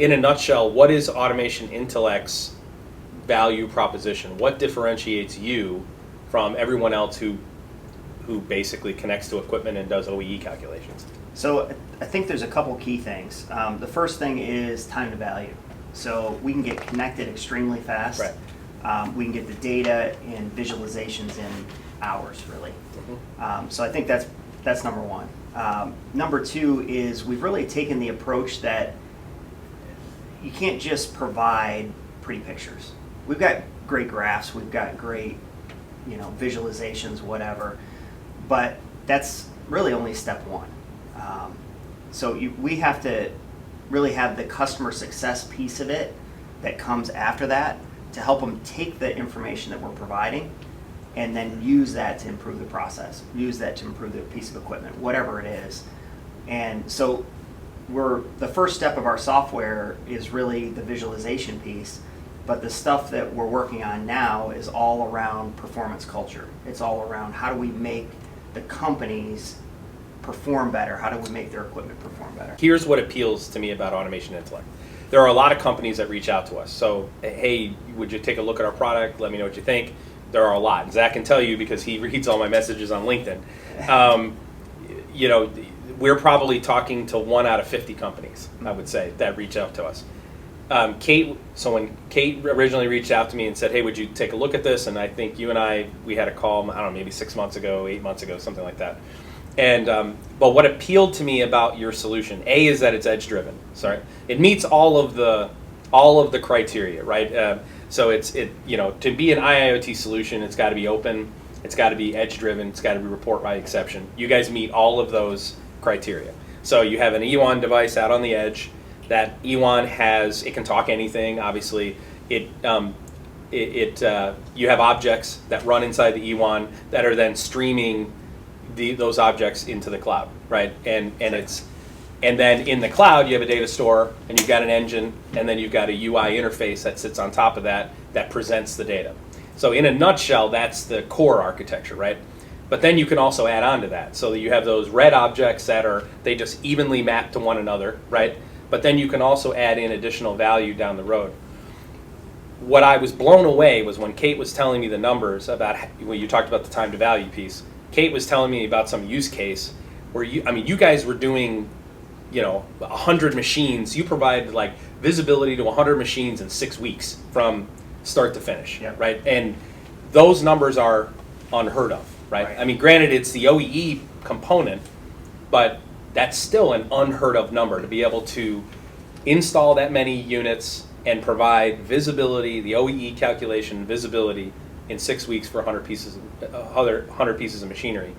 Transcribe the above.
in a nutshell, what is Automation Intellect's value proposition? What differentiates you from everyone else who basically connects to equipment and does OEE calculations? So I think there's a couple key things. The first thing is time to value. So we can get connected extremely fast. Right. We can get the data and visualizations in hours, really. Mm-hmm. So I think that's number one. Number two is we've really taken the approach that you can't just provide pretty pictures. We've got great graphs, we've got great, visualizations, whatever, but that's really only step one. We have to really have the customer success piece of it that comes after that to help them take the information that we're providing and then use that to improve the process, use that to improve the piece of equipment, whatever it is. And so the first step of our software is really the visualization piece, but the stuff that we're working on now is all around performance culture. It's all around how do we make the companies perform better? How do we make their equipment perform better? Here's what appeals to me about Automation Intellect. There are a lot of companies that reach out to us. So, hey, would you take a look at our product? Let me know what you think. There are a lot. Zach can tell you because he reads all my messages on LinkedIn. We're probably talking to 1 out of 50 companies, I would say, that reach out to us. When Kate originally reached out to me and said, hey, would you take a look at this? And I think you and we had a call, I don't know, maybe 6 months ago, 8 months ago, something like that. And but what appealed to me about your solution, A, is that it's edge driven. Sorry, it meets all of the criteria, right? So to be an IIoT solution, it's got to be open, it's got to be edge driven, it's got to be report by exception. You guys meet all of those criteria. So you have an E1 device out on the edge. That E1 it can talk anything. Obviously, you have objects that run inside the E1 that are then streaming those objects into the cloud, right? And then in the cloud you have a data store, and you've got an engine, and then you've got a UI interface that sits on top of that presents the data. So in a nutshell, that's the core architecture, right? But then you can also add on to that, so that you have those red objects they just evenly map to one another, right? But then you can also add in additional value down the road. What I was blown away was when Kate was telling me the numbers about when you talked about the time to value piece. Kate was telling me about some use case where you guys were doing 100 machines. You provided like visibility to 100 machines in 6 weeks from start to finish, Yep. right? And those numbers are unheard of, right? I mean, granted, it's the OEE component, but that's still an unheard of number to be able to install that many units and provide visibility, the OEE calculation visibility in 6 weeks for 100 pieces of machinery.